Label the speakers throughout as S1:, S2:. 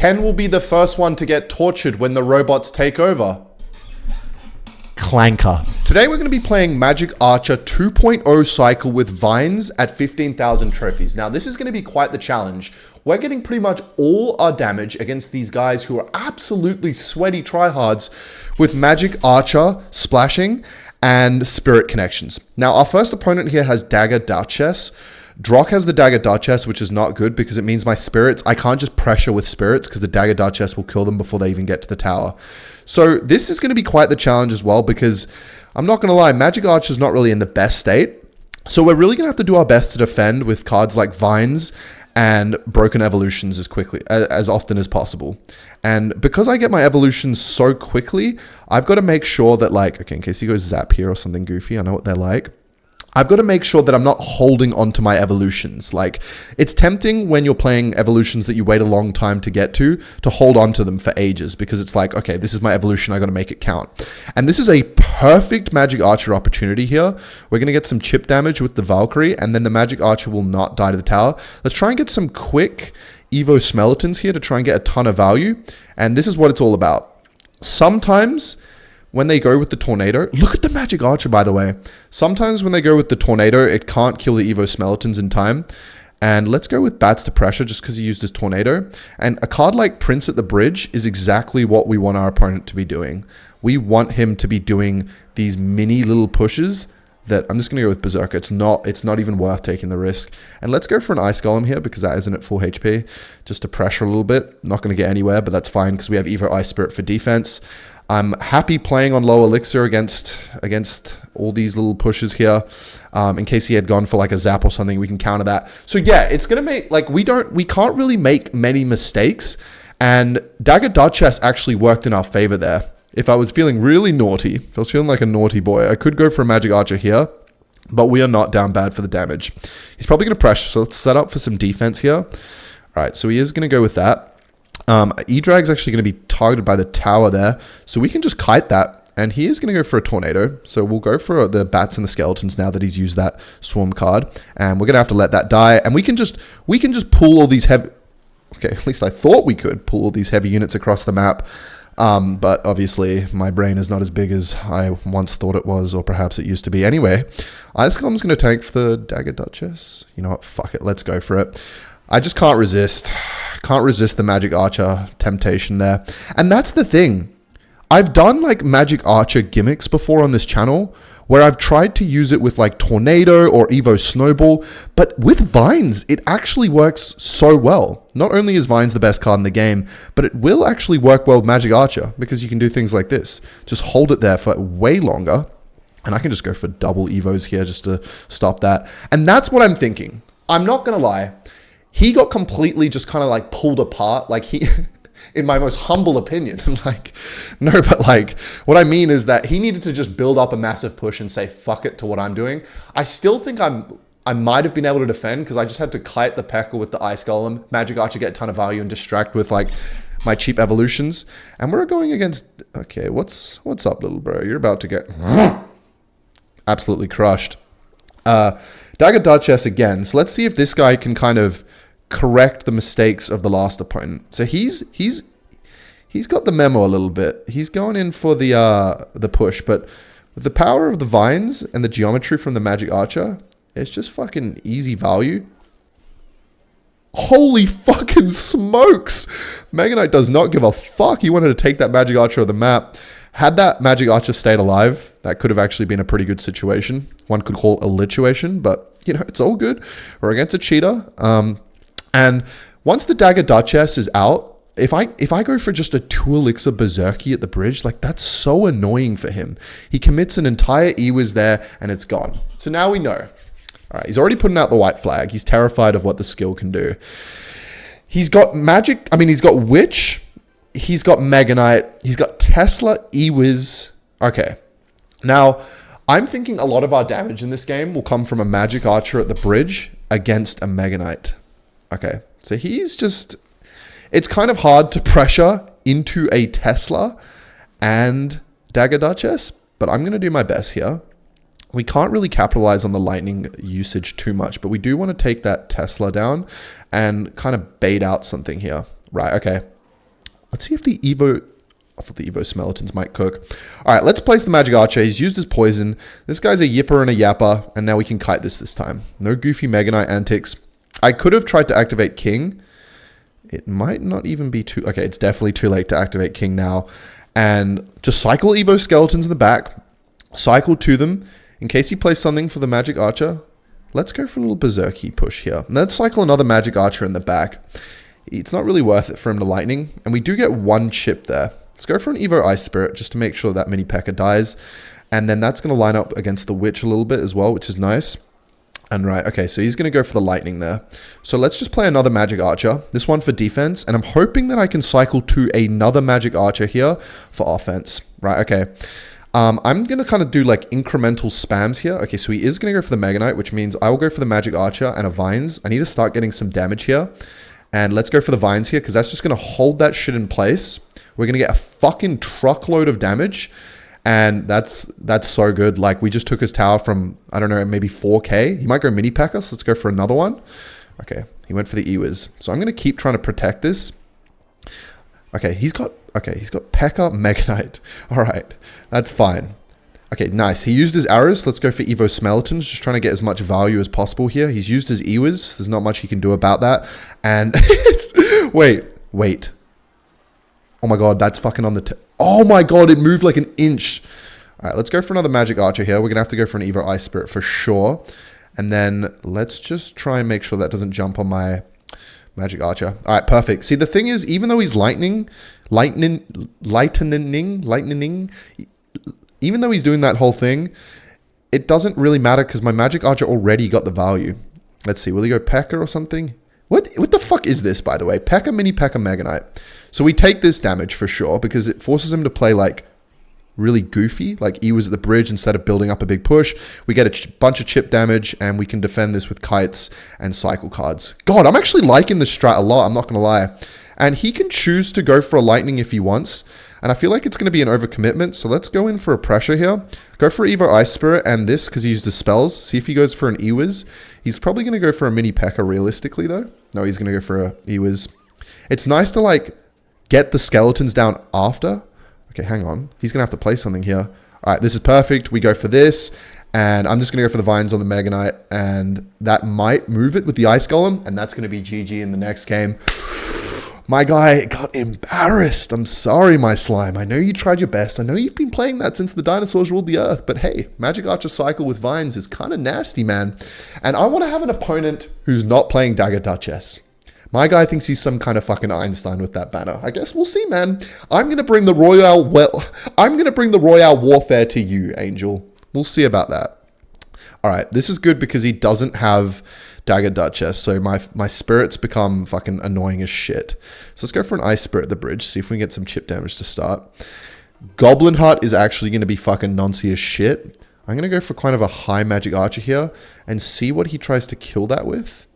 S1: Ken will be the first one to get tortured when the robots take over.
S2: Clanker.
S1: Today we're going to be playing Magic Archer 2.0 cycle with Vines at 15,000 trophies. Now this is going to be quite the challenge. We're getting pretty much all our damage against these guys who are absolutely sweaty tryhards with Magic Archer splashing and Spirit connections. Now our first opponent here has Dagger Duchess. Drock has the Dagger Duchess, which is not good because it means my spirits, I can't just pressure with spirits because the Dagger Duchess will kill them before they even get to the tower. So this is going to be quite the challenge as well because I'm not going to lie, Magic Archer is not really in the best state. So we're really going to have to do our best to defend with cards like Vines and Broken Evolutions as often as possible. And because I get my evolutions so quickly, I've got to make sure that okay, in case he goes Zap here or something goofy, I know what they're like. I've got to make sure that I'm not holding onto my evolutions. It's tempting when you're playing evolutions that you wait a long time to get to hold on to them for ages because it's okay, this is my evolution, I got to make it count. And this is a perfect Magic Archer opportunity here. We're going to get some chip damage with the Valkyrie, and then the Magic Archer will not die to the tower. Let's try and get some quick Evo Skeletons here to try and get a ton of value. And this is what it's all about. Sometimes when they go with the Tornado, look at the Magic Archer, by the way. Sometimes when they go with the Tornado, it can't kill the Evo Skeletons in time. And let's go with Bats to Pressure just because he used his Tornado. And a card like Prince at the Bridge is exactly what we want our opponent to be doing. We want him to be doing these mini little pushes that I'm just going to go with Berserker. It's not even worth taking the risk. And let's go for an Ice Golem here because that isn't at full HP. Just to pressure a little bit. Not going to get anywhere, but that's fine because we have Evo Ice Spirit for defense. I'm happy playing on low elixir against all these little pushes here. In case he had gone for a zap or something, we can counter that. So yeah, it's gonna make we can't really make many mistakes. And Dagger Duchess actually worked in our favor there. If I was feeling really naughty, if I was feeling like a naughty boy, I could go for a Magic Archer here, but we are not down bad for the damage. He's probably gonna pressure, so let's set up for some defense here. All right, so he is gonna go with that. E-Drag's actually going to be targeted by the tower there, so we can just kite that, and he is going to go for a Tornado, so we'll go for the Bats and the Skeletons now that he's used that Swarm card, and we're going to have to let that die, and we can just pull all these heavy, okay, at least I thought we could pull all these heavy units across the map, but obviously my brain is not as big as I once thought it was, or perhaps it used to be. Anyway, Ice Golem's going to tank for the Dagger Duchess. You know what, fuck it, let's go for it. I just can't resist the Magic Archer temptation there. And that's the thing. I've done Magic Archer gimmicks before on this channel where I've tried to use it with Tornado or Evo Snowball, but with Vines, it actually works so well. Not only is Vines the best card in the game, but it will actually work well with Magic Archer because you can do things like this. Just hold it there for way longer. And I can just go for double Evos here just to stop that. And that's what I'm thinking. I'm not going to lie. He got completely just kind of pulled apart. In my most humble opinion, no, but what I mean is that he needed to just build up a massive push and say, fuck it to what I'm doing. I still think I might have been able to defend because I just had to kite the Peckle with the Ice Golem, Magic Archer, get a ton of value and distract with my cheap evolutions. And we're going against, okay, what's up, little bro? You're about to get absolutely crushed. Dagger Duchess again. So let's see if this guy can kind of correct the mistakes of the last opponent. So he's got the memo a little bit. He's going in for the push, but with the power of the Vines and the geometry from the Magic Archer, it's just fucking easy value. Holy fucking smokes! Mega Knight does not give a fuck. He wanted to take that Magic Archer of the map. Had that Magic Archer stayed alive, that could have actually been a pretty good situation. One could call it a lituation, but it's all good. We're against a cheater. And once the Dagger Duchess is out, if I go for just a 2 elixir Berserky at the bridge, that's so annoying for him. He commits an entire Ewiz there and it's gone. So now we know. All right, he's already putting out the white flag. He's terrified of what the skill can do. He's got magic. He's got Witch. He's got Mega Knight. He's got Tesla, Ewiz. Okay. Now, I'm thinking a lot of our damage in this game will come from a Magic Archer at the bridge against a Mega Knight. Okay, so he's just... It's kind of hard to pressure into a Tesla and Dagger Duchess, but I'm going to do my best here. We can't really capitalize on the lightning usage too much, but we do want to take that Tesla down and kind of bait out something here. Right, okay. Let's see if the Evo... I thought the Evo Skeletons might cook. All right, let's place the Magic Archer. He's used his poison. This guy's a Yipper and a Yapper, and now we can kite this time. No goofy Mega Knight antics. I could have tried to activate King. It might not even be too... Okay, it's definitely too late to activate King now. And just cycle Evo Skeletons in the back. Cycle to them. In case he plays something for the Magic Archer, let's go for a little Berserky push here. And let's cycle another Magic Archer in the back. It's not really worth it for him to Lightning. And we do get one chip there. Let's go for an Evo Ice Spirit just to make sure that Mini P.E.K.K.A dies. And then that's going to line up against the Witch a little bit as well, which is nice. And right, okay, so he's going to go for the Lightning there. So let's just play another Magic Archer. This one for defense. And I'm hoping that I can cycle to another Magic Archer here for offense. Right, okay. I'm going to kind of do like incremental spams here. Okay, so he is going to go for the Mega Knight, which means I will go for the Magic Archer and a Vines. I need to start getting some damage here. And let's go for the Vines here because that's just going to hold that shit in place. We're going to get a fucking truckload of damage. And that's so good. Like, we just took his tower from, I don't know, maybe 4k. He might go Mini P.E.K.K.A, so let's go for another one. Okay, he went for the Ewiz. So I'm going to keep trying to protect this. Okay, he's got P.E.K.K.A, Mega Knight. All right, that's fine. Okay, nice. He used his arrows. Let's go for Evo Skeletons. Just trying to get as much value as possible here. He's used his Ewiz. There's not much he can do about that. And wait. Oh my god, that's fucking on the... Oh my god, it moved like an inch. All right, let's go for another Magic Archer here. We're going to have to go for an Evo Ice Spirit for sure. And then let's just try and make sure that doesn't jump on my Magic Archer. All right, perfect. See, the thing is, even though he's lightning, even though he's doing that whole thing, it doesn't really matter because my Magic Archer already got the value. Let's see, will he go P.E.K.K.A or something? What the fuck is this, by the way? P.E.K.K.A, Mini P.E.K.K.A, Mega Knight. So we take this damage for sure because it forces him to play like really goofy. Like he was at the bridge instead of building up a big push. We get a bunch of chip damage and we can defend this with kites and cycle cards. God, I'm actually liking this strat a lot. I'm not going to lie. And he can choose to go for a lightning if he wants. And I feel like it's going to be an overcommitment. So let's go in for a pressure here. Go for Evo Ice Spirit and this because he used his spells. See if he goes for an Ewiz. He's probably going to go for a Mini P.E.K.K.A realistically though. No, he's going to go for a Ewiz. It's nice to like get the skeletons down after. Okay, hang on. He's going to have to play something here. All right, this is perfect. We go for this. And I'm just going to go for the Vines on the Mega Knight. And that might move it with the Ice Golem. And that's going to be GG in the next game. My guy got embarrassed. I'm sorry, my slime. I know you tried your best. I know you've been playing that since the dinosaurs ruled the earth. But hey, Magic Archer cycle with Vines is kind of nasty, man. And I want to have an opponent who's not playing Dagger Duchess. My guy thinks he's some kind of fucking Einstein with that banner. I guess we'll see, man. I'm going to bring the Royale Warfare to you, Angel. We'll see about that. All right, this is good because he doesn't have Dagger Duchess, so my spirits become fucking annoying as shit. So let's go for an Ice Spirit at the bridge, see if we can get some chip damage to start. Goblin Heart is actually going to be fucking noncy as shit. I'm going to go for kind of a high Magic Archer here and see what he tries to kill that with.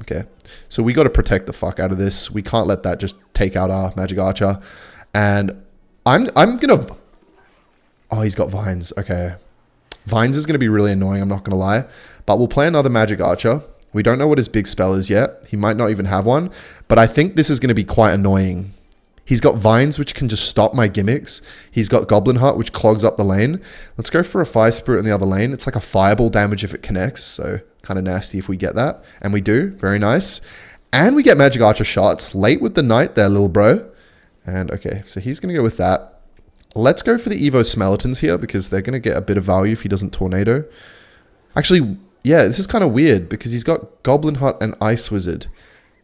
S1: Okay, so we got to protect the fuck out of this. We can't let that just take out our Magic Archer. And I'm going to... Oh, he's got Vines. Okay. Vines is going to be really annoying, I'm not going to lie. But we'll play another Magic Archer. We don't know what his big spell is yet. He might not even have one. But I think this is going to be quite annoying. He's got Vines, which can just stop my gimmicks. He's got Goblin Heart, which clogs up the lane. Let's go for a Fire Spirit in the other lane. It's like a fireball damage if it connects. So kind of nasty if we get that. And we do. Very nice. And we get Magic Archer shots. Late with the Knight there, little bro. And okay, so he's going to go with that. Let's go for the Evo Skeletons here because they're going to get a bit of value if he doesn't Tornado. Actually, yeah, this is kind of weird because he's got Goblin Heart and Ice Wizard.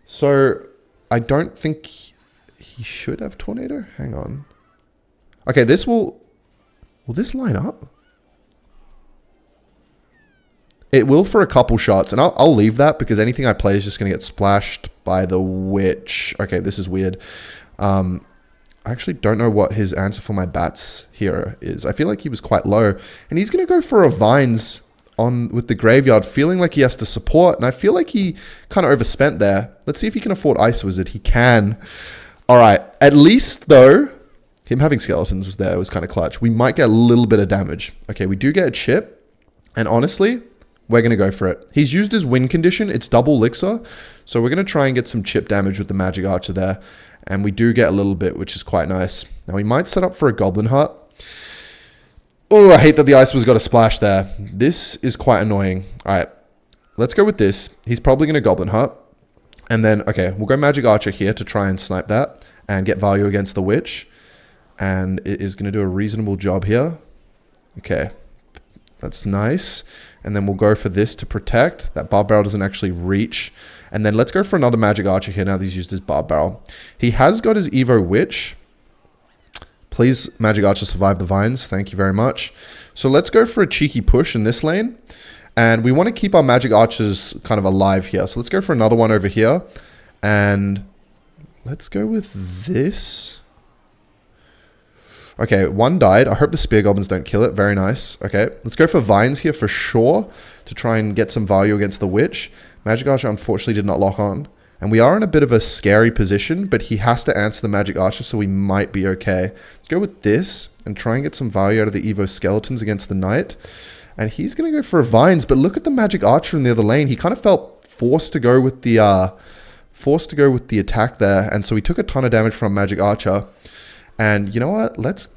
S1: So I don't think he should have Tornado. Hang on. Okay, this will this line up? It will for a couple shots, and I'll leave that because anything I play is just going to get splashed by the Witch. Okay, this is weird. I actually don't know what his answer for my bats here is. I feel like he was quite low. And he's going to go for a Vines on with the Graveyard, feeling like he has to support. And I feel like he kind of overspent there. Let's see if he can afford Ice Wizard. He can. All right. At least, though, him having Skeletons was there was kind of clutch. We might get a little bit of damage. Okay, we do get a chip. And honestly, we're going to go for it. He's used his win condition. It's double Elixir. So we're going to try and get some chip damage with the Magic Archer there. And we do get a little bit, which is quite nice. Now we might set up for a Goblin Hut. Oh, I hate that the Ice Wizard got a splash there. This is quite annoying. All right, let's go with this. He's probably going to Goblin Hut. And then, okay, we'll go Magic Archer here to try and snipe that and get value against the Witch. And it is going to do a reasonable job here. Okay, that's nice. And then we'll go for this to protect. That Barb Barrel doesn't actually reach. And then let's go for another Magic Archer here now that he's used his Barb Barrel. He has got his Evo Witch. Please, Magic Archer, survive the vines. Thank you very much. So let's go for a cheeky push in this lane. And we want to keep our Magic Archers kind of alive here. So let's go for another one over here. And let's go with this. Okay, one died. I hope the Spear Goblins don't kill it. Very nice. Okay, let's go for Vines here for sure to try and get some value against the Witch. Magic Archer unfortunately did not lock on. And we are in a bit of a scary position, but he has to answer the Magic Archer, so we might be okay. Let's go with this and try and get some value out of the Evo Skeletons against the Knight. And he's going to go for a Vines, but look at the Magic Archer in the other lane. He kind of felt forced to go with the attack there, and so he took a ton of damage from Magic Archer. And you know what?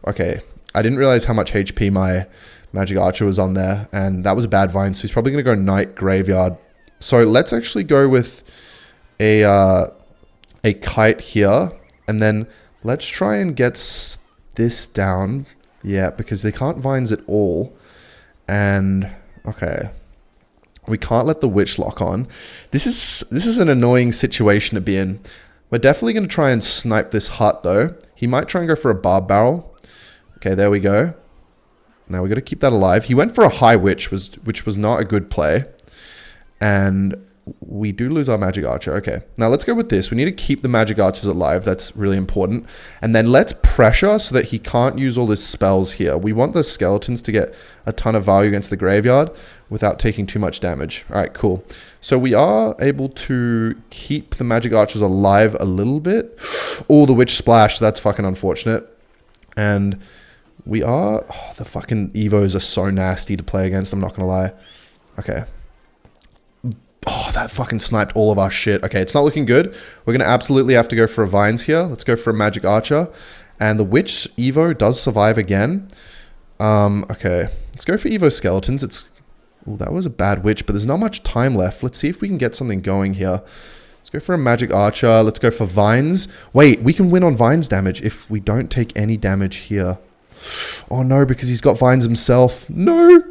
S1: Okay, I didn't realize how much HP my Magic Archer was on there, and that was a bad Vine, so he's probably going to go Knight Graveyard. So let's actually go with a Kite here, and then let's try and get this down. Yeah, because they can't Vines at all. And okay, we can't let the Witch lock on. This is an annoying situation to be in. We're definitely going to try and snipe this hut though. He might try and go for a Barb Barrel. Okay, there we go. Now we got to keep that alive. He went for a High Witch, which was not a good play. And we do lose our Magic Archer. Okay, now let's go with this. We need to keep the Magic Archers alive. That's really important. And then let's pressure so that he can't use all his spells here. We want the Skeletons to get a ton of value against the Graveyard without taking too much damage. All right, cool. So we are able to keep the Magic Archers alive a little bit. Oh, the Witch Splash. That's fucking unfortunate. And we are... Oh, the fucking Evos are so nasty to play against. I'm not going to lie. Okay. Oh, that fucking sniped all of our shit. Okay, it's not looking good. We're going to absolutely have to go for a Vines here. Let's go for a Magic Archer. And the Witch Evo does survive again. Okay, let's go for Evo Skeletons. Oh, that was a bad Witch, but there's not much time left. Let's see if we can get something going here. Let's go for a Magic Archer. Let's go for Vines. Wait, we can win on Vines damage if we don't take any damage here. Oh no, because he's got Vines himself. No!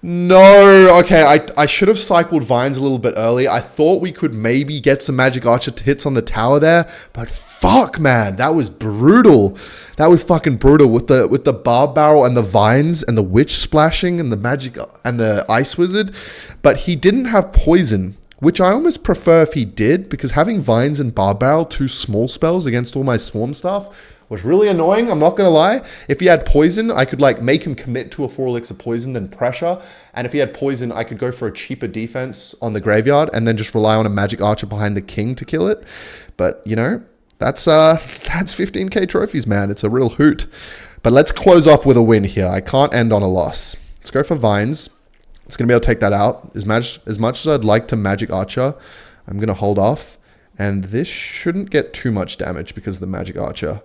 S1: No, okay, I should have cycled Vines a little bit earlier. I thought we could maybe get some Magic Archer hits on the tower there, but fuck, man, that was brutal. That was fucking brutal with the Barb Barrel and the Vines and the Witch splashing and the Magic and the Ice Wizard. But he didn't have Poison, which I almost prefer if he did, because having Vines and Barb Barrel, two small spells against all my Swarm stuff, was really annoying, I'm not going to lie. If he had Poison, I could like make him commit to a 4 elixir Poison, then pressure. And if he had Poison, I could go for a cheaper defense on the Graveyard and then just rely on a Magic Archer behind the King to kill it. But, you know, that's 15k trophies, man. It's a real hoot. But let's close off with a win here. I can't end on a loss. Let's go for Vines. It's going to be able to take that out. As much as I'd like to Magic Archer, I'm going to hold off. And this shouldn't get too much damage because of the Magic Archer.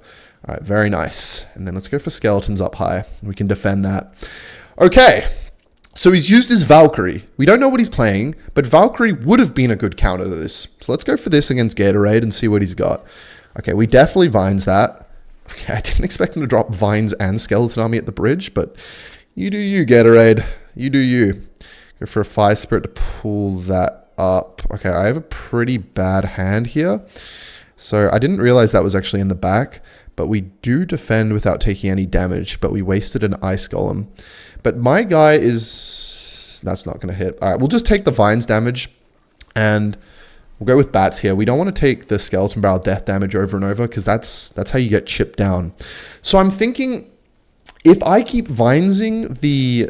S1: All right, very nice. And then let's go for Skeletons up high. We can defend that. Okay, so he's used his Valkyrie. We don't know what he's playing, but Valkyrie would have been a good counter to this. So let's go for this against Gatorade and see what he's got. Okay, we definitely Vines that. Okay, I didn't expect him to drop Vines and Skeleton Army at the bridge, but you do you, Gatorade. You do you. Go for a Fire Spirit to pull that up. Okay, I have a pretty bad hand here. So I didn't realize that was actually in the back. But we do defend without taking any damage. But we wasted an Ice Golem. But my guy is... That's not going to hit. All right, we'll just take the Vines damage. And we'll go with Bats here. We don't want to take the Skeleton Barrel death damage over and over. Because that's how you get chipped down. So I'm thinking... If I keep Vinesing the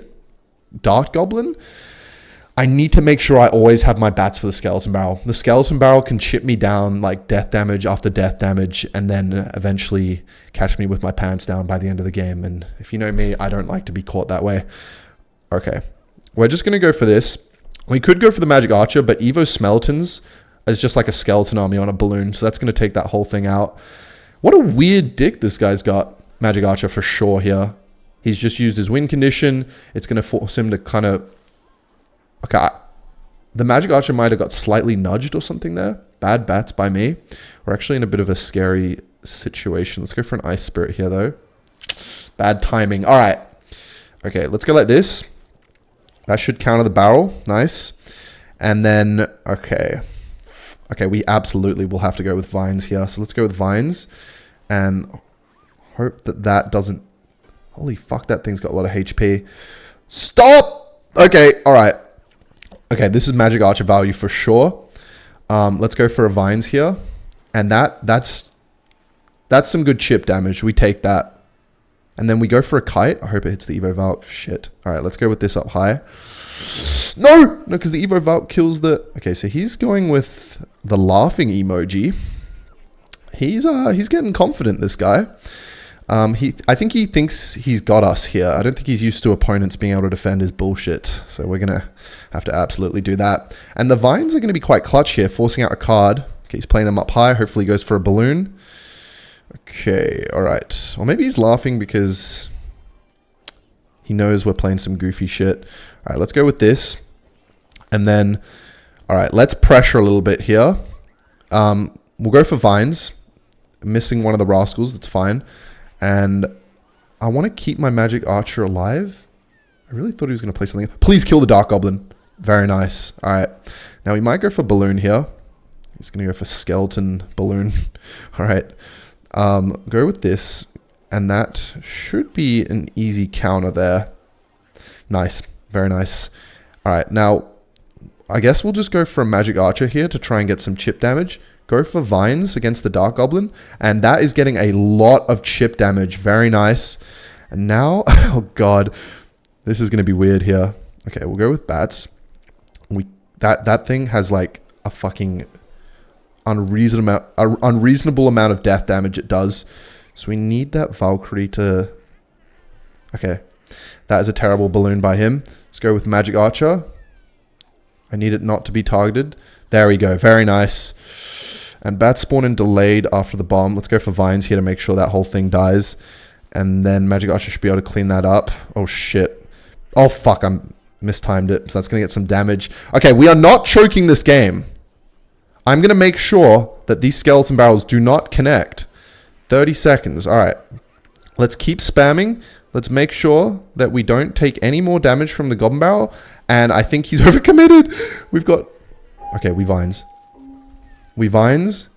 S1: Dart Goblin... I need to make sure I always have my Bats for the Skeleton Barrel. The Skeleton Barrel can chip me down like death damage after death damage and then eventually catch me with my pants down by the end of the game. And if you know me, I don't like to be caught that way. Okay, we're just going to go for this. We could go for the Magic Archer, but Evo Skeletons as just like a skeleton army on a balloon. So that's going to take that whole thing out. What a weird dick this guy's got. Magic Archer for sure here. He's just used his win condition. It's going to force him to kind of... Okay, the Magic Archer might have got slightly nudged or something there. Bad bats by me. We're actually in a bit of a scary situation. Let's go for an Ice Spirit here, though. Bad timing. All right. Okay, let's go like this. That should counter the barrel. Nice. And then, okay. Okay, we absolutely will have to go with Vines here. So let's go with Vines. And hope that that doesn't... Holy fuck, that thing's got a lot of HP. Stop! Okay, all right. Okay, this is Magic Archer value for sure. Let's go for a Vines here. And that's some good chip damage. We take that. And then we go for a Kite. I hope it hits the Evo Valk. Shit. All right, let's go with this up high. No, because the Evo Valk kills the... Okay, so he's going with the laughing emoji. He's getting confident, this guy. I think he thinks he's got us here. I don't think he's used to opponents being able to defend his bullshit. So we're going to have to absolutely do that. And the Vines are going to be quite clutch here, forcing out a card. Okay, he's playing them up high. Hopefully he goes for a balloon. Okay, all right. Or maybe he's laughing because he knows we're playing some goofy shit. All right, let's go with this. And then, all right, let's pressure a little bit here. We'll go for Vines. Missing one of the rascals, that's fine. And I want to keep my Magic Archer alive. I really thought he was going to play something. Please kill the Dark Goblin. Very nice. All right. Now we might go for Balloon here. He's going to go for Skeleton Balloon. All right. Go with this. And that should be an easy counter there. Nice. Very nice. All right. Now, I guess we'll just go for a Magic Archer here to try and get some chip damage. Go for Vines against the Dark Goblin. And that is getting a lot of chip damage. Very nice. And now, oh god, this is going to be weird here. Okay, we'll go with Bats. That thing has like a fucking unreasonable amount of death damage it does. So we need that Valkyrie to... Okay, that is a terrible balloon by him. Let's go with Magic Archer. I need it not to be targeted. There we go. Very nice. And Bat spawn in delayed after the bomb. Let's go for Vines here to make sure that whole thing dies. And then Magic Archer should be able to clean that up. Oh, shit. Oh, fuck. I mistimed it. So that's going to get some damage. Okay, we are not choking this game. I'm going to make sure that these skeleton barrels do not connect. 30 seconds. All right. Let's keep spamming. Let's make sure that we don't take any more damage from the Goblin Barrel. And I think he's overcommitted. We've got... Okay, we Vines. We Vines.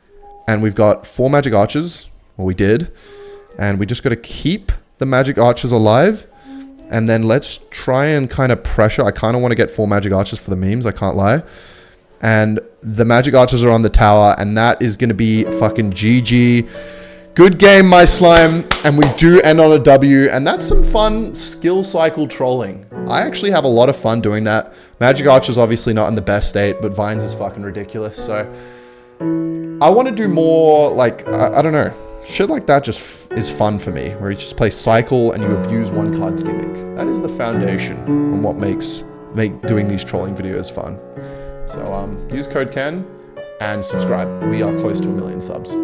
S1: And we've got 4 Magic Archers. Well, we did. And we just got to keep the Magic Archers alive. And then let's try and kind of pressure. I kind of want to get 4 Magic Archers for the memes. I can't lie. And the Magic Archers are on the tower. And that is going to be fucking GG. Good game, my slime. And we do end on a W. And that's some fun skill cycle trolling. I actually have a lot of fun doing that. Magic Archer's obviously not in the best state. But Vines is fucking ridiculous. So I want to do more like, I don't know. Shit like that just is fun for me. Where you just play cycle and you abuse one card's gimmick. That is the foundation on what makes doing these trolling videos fun. So use code Ken and subscribe. We are close to 1 million subs.